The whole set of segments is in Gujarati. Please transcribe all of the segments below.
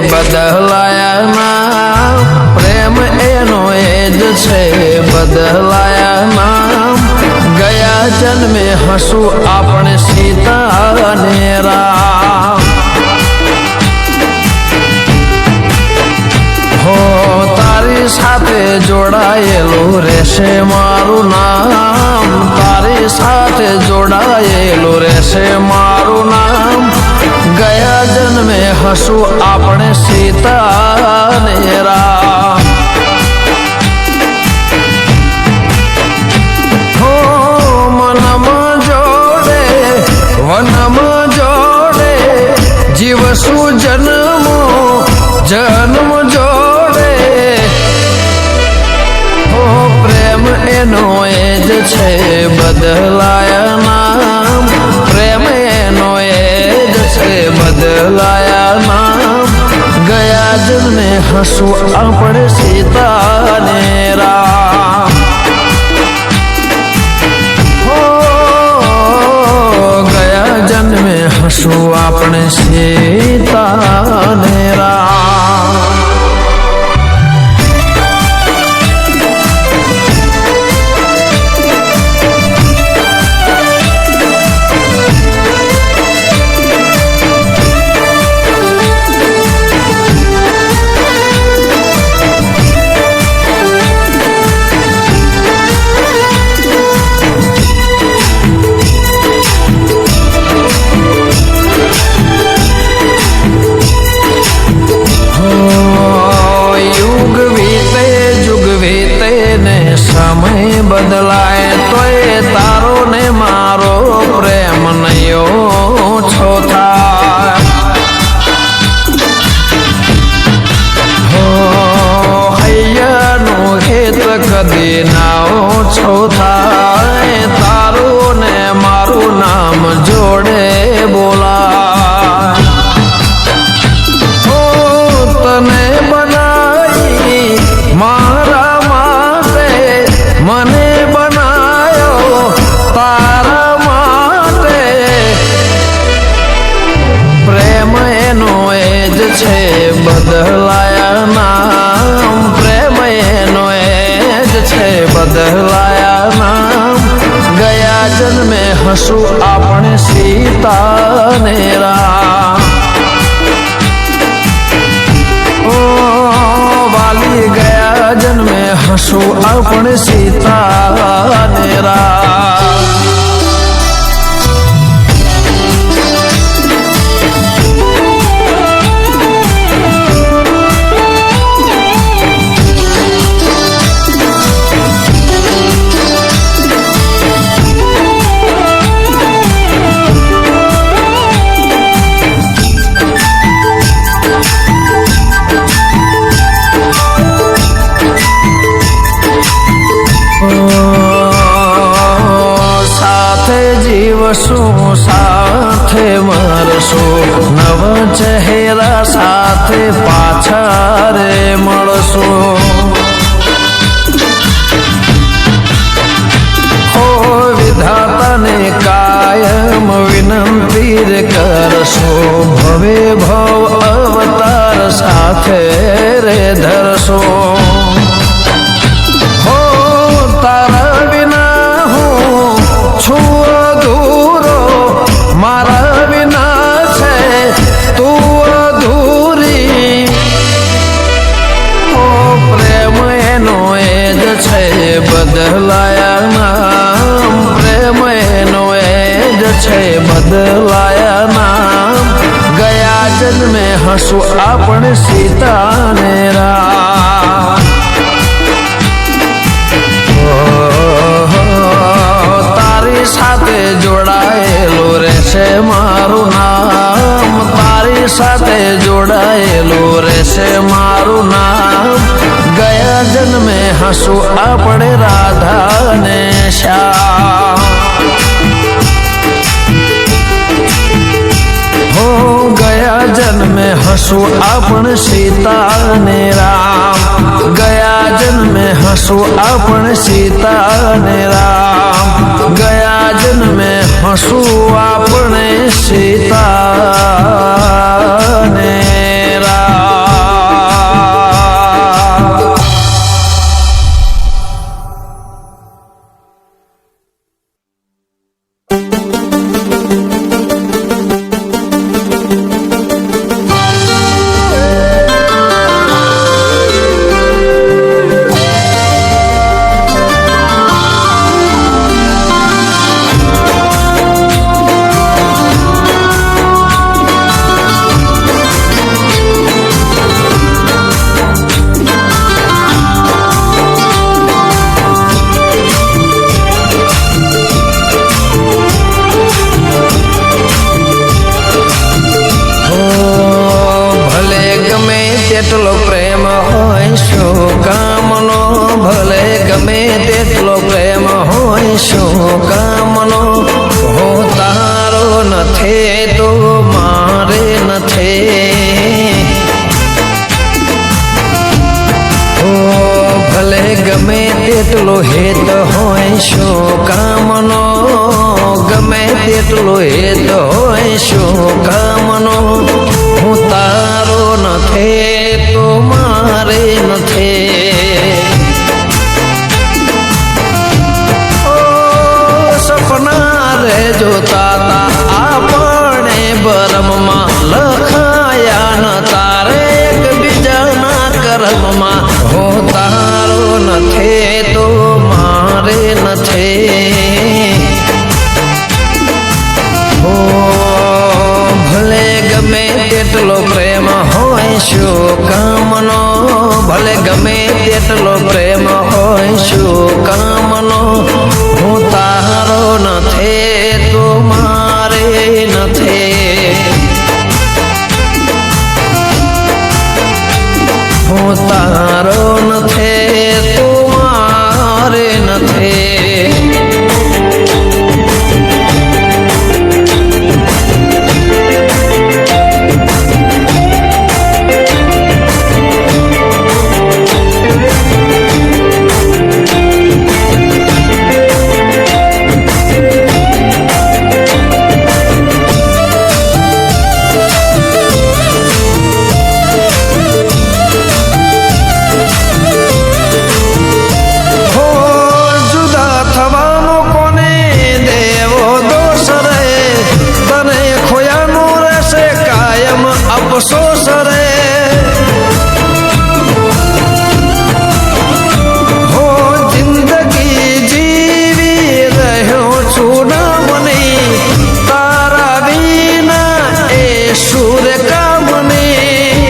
બદલાયા નામ પ્રેમ એનો એ જ છે બદલાયા નામ ગયા જન્મે હસું આપણે સીતા અને રામ હો તારી સાથે જોડાયેલું રહેશે મારું નામ તારી સાથે જોડાયેલું રહેશે મારું નામ ગયા જન્મે હસું આપણે સીતા ને રામ હો મનમાં જોડે વનમાં જોડે જીવશું જન્મો જન્મ જોડે હો પ્રેમ એનો એ જ છે બદલાયા નામ પ્રેમ એનો એ બદલાયા નામ ગયા જન્મે હસું આપણે સીતા ને રામ હો ગયા જન્મે હસું આપણે સીતા ને રામ સમય બદલાય તોય તારો ને મારો પ્રેમ નયો ઓછો થાય હો હૈયાનું ખેત કદી ના ઓછો થાય તારું ને મારું નામ જોડે બોલાય હો તને બનાવી મારા મને બનાયો તારા માટે પ્રેમ એનો એ જ છે બદલાયા નામ પ્રેમ એનો એ જ છે બદલાયા નામ ગયા જન્મે હસું આપણે સીતા ને રામ ઓ વાલી ગયા જન્મે હસું આપણે સીતા ને રામ જીવશું સાથે મરશું નવ ચહેરા સાથે પાછા રે મળશું હો વિધાતાને કાયમ વિનંતી રે કરશું ભવે ભવ અવતાર સાથે રે ધરશું હો તારા વિના હું છું મારા વિના છે તું અધૂરી ઓ પ્રેમ એનો એ જ છે બદલાયા નામ પ્રેમ એનો એ જ છે બદલાયા નામ ગયા જન્મે હસું આપણે સીતા ને રામ તારી સાથે જોડાયેલું રહેશે મારું નામ। ગયા જન્મે હસું આપણે રાધા ને શ્યામ। હો ગયા જન્મે હસું આપણે સીતા ને રામ। ગયા જન્મે હસું આપણે સીતા ને રામ। ગયા જન્મે હસું આપણે સીતા ને રામ। તેટલો પ્રેમ હોય શું કામનો ભલે ગમે તેટલો પ્રેમ હોય શું કામનો હો તારો નથી તો મારે નથી હો ભલે ગમે તેટલો હેત હોય શું કામનો ગમે તેટલો હેત હોય શું કામનો હું તારો નથી તો મારે નથી। ઓ સપના રે જોતા તા આપણે બરમમાં લખાયા ન તારે એકબીજાના કર્મમાં હો તારો નથી તો મારે નથી હો ભલે ગમે તેટલો પ્રેમ હોય શું કામનો ભલે ગમે તેટલો પ્રેમ હોય શું કામનો હું તારો નથી તો મારે નથી હું તારો નથી તો મારે નથી। અફસોસ રે હો જિંદગી જીવી રહ્યો છું નામની તારા વિના એ સુર કામની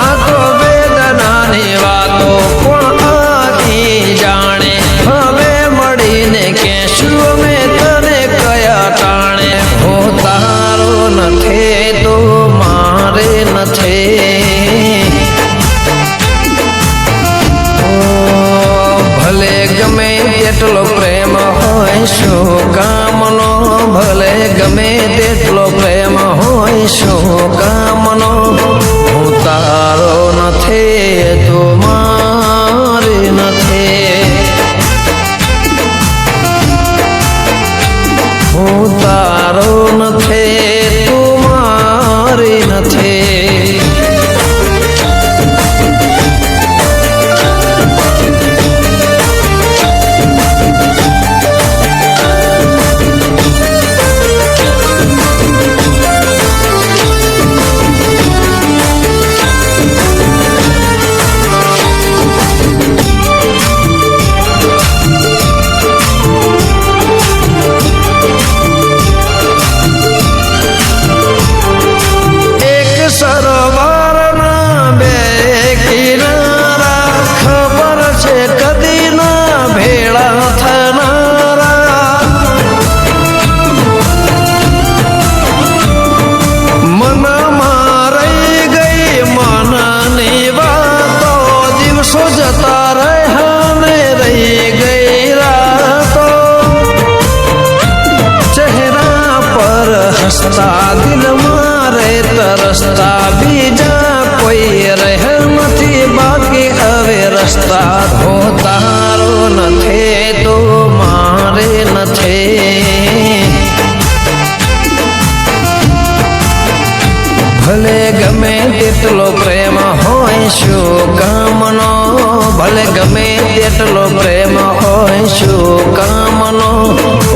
આ તો વેદનાની વાતો પણ આખી જાણે હવે મળીને કહેશું અમે તને કયા ટાણે હો તારો નથી તો મારે નથી ભલે ગમે તેટલો પ્રેમ હોય શું કામનો ભલે ગમે તેટલો પ્રેમ હોય શું કામનો હું તારો નથી તો મારે નથી હું તારો નથી તો મારે નથી। રસ્તા દિલ મારે તરસતા બીજા કોઈ રહે નથી બાકી હવે રસ્તા હો તારો નથી તો મારે નથી ભલે ગમે તેટલો પ્રેમ હોય શું કામનો ભલે ગમે તેટલો પ્રેમ હોય શું કામનો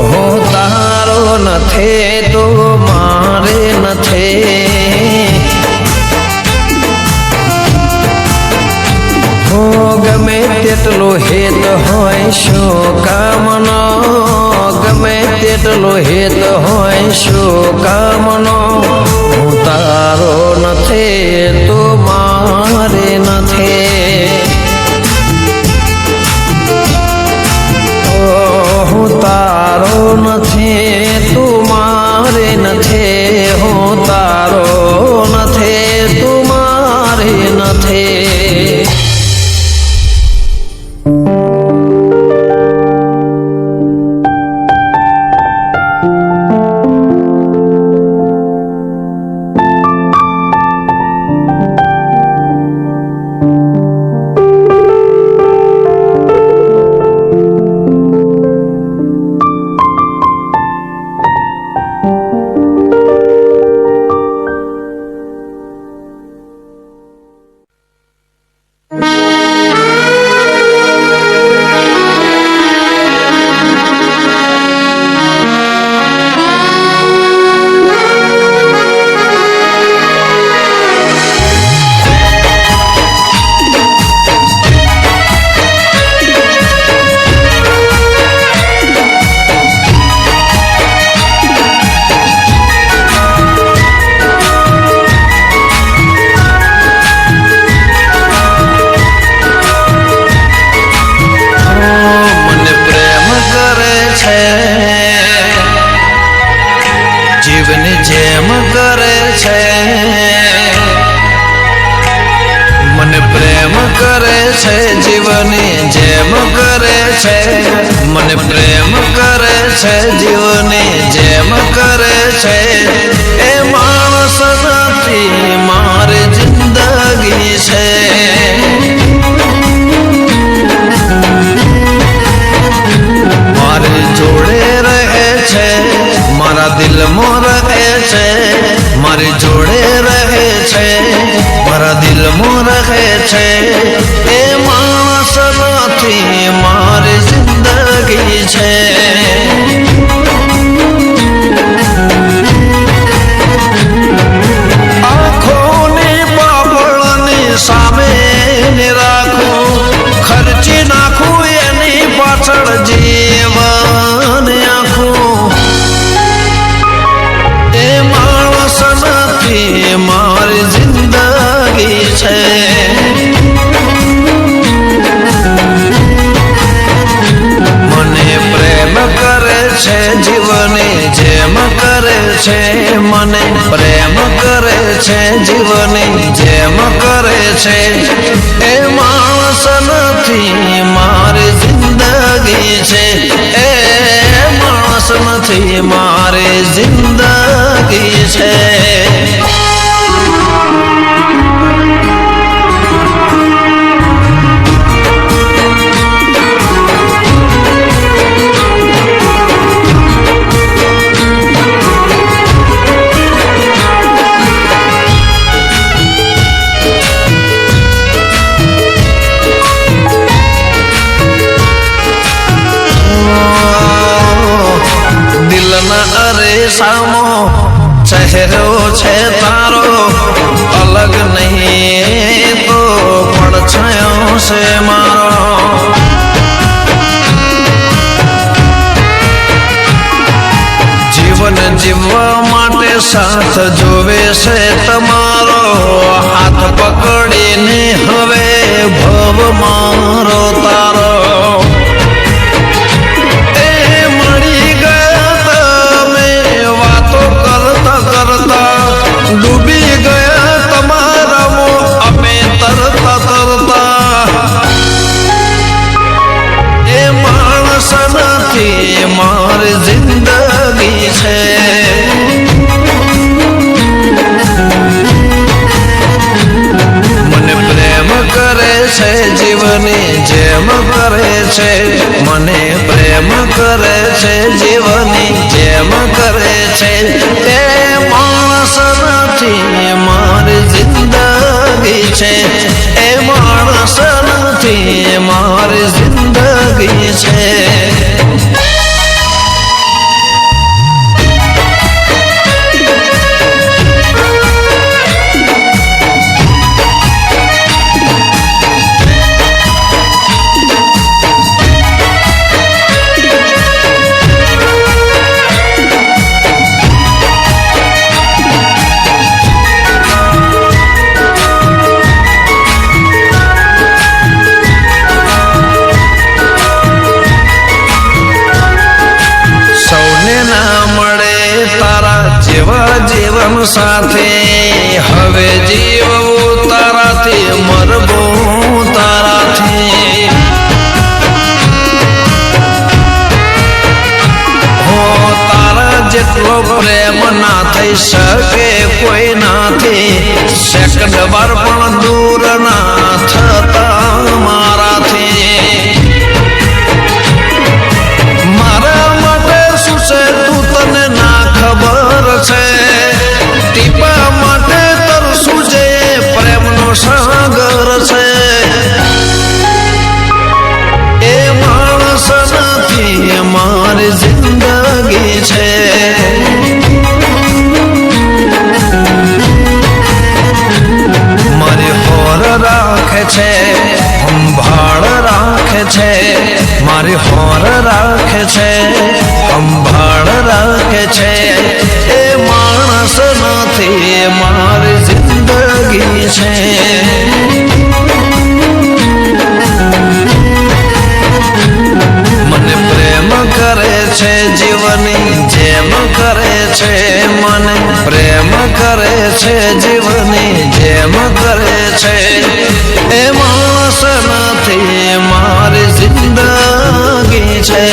હો તારો નથી તો મારે નથી હો ગમે તેટલો હેત હોય શું કામનો ગમે તેટલો હેત હોય શું કામનો હું તારો નથી તો મારે નથી હું તારો નથી તું મારે નથી હું તારો નથી તું મારે નથી જીવની જેમ કરે છે મને પ્રેમ કરે છે જીવની જેમ કરે છે મને પ્રેમ કરે છે જીવની જેમ કરે છે એ માણસ નથી મારી જિંદગી છે મારી જોડે રહે છે મારા દિલમાં રહે છે મારી જોડે રહે છે મારા દિલમાં રહે છે એ માણસ નથી મારી જિંદગી છે આંખોની પાપડની સામે રાખું ખર્ચી નાખું એની પાછળ જીવન આખું એ માણસ નથી મારી જિંદગી છે મને પ્રેમ કરે છે જીવની જેમ કરે છે મને પ્રેમ કરે છે જીવની જેમ કરે છે એ માણસ નથી મારી જિંદગી છે એ માણસ નથી મારી જિંદગી છે સામો ચહેરો છે તારો અલગ નહીં તો પડછાયો છે મારો જીવન જીવવા માટે સાથ જોવે છે તમારો હાથ પકડીને હવે ભવ મારો તારો ડૂબી ગયા તમારા અમે તરતા તરતા એ માણસ નથી મારી જિંદગી છે જેમ કરે છે મને પ્રેમ કરે છે જીવની જેમ કરે છે એ માણસ નથી મારી જિંદગી છે એ માણસ નથી મારી જિંદગી છે જીવન સાથે હવે જીવવું તારાથી મરવું તારાથી હો તારા જેટલો પ્રેમ ના થઈ શકે કોઈ નાથી સેકન્ડ વાર પણ દૂર ના થતા મારાથી મારા માટે શું છે તું તને ના ખબર છે ટીપા માટે તરસું જે પ્રેમનો સાગર છે એ માણસ નથી મારી જિંદગી છે મારી હોર રાખે છે સંભાળ રાખે છે મારી હોર રાખે છે સંભાળ રાખે છે એ માણસ નથી મારી જિંદગી છે મને પ્રેમ કરે છે જીવની જેમ કરે છે મને પ્રેમ કરે છે જીવની જેમ કરે છે એ માણસ નથી મારી જિંદગી છે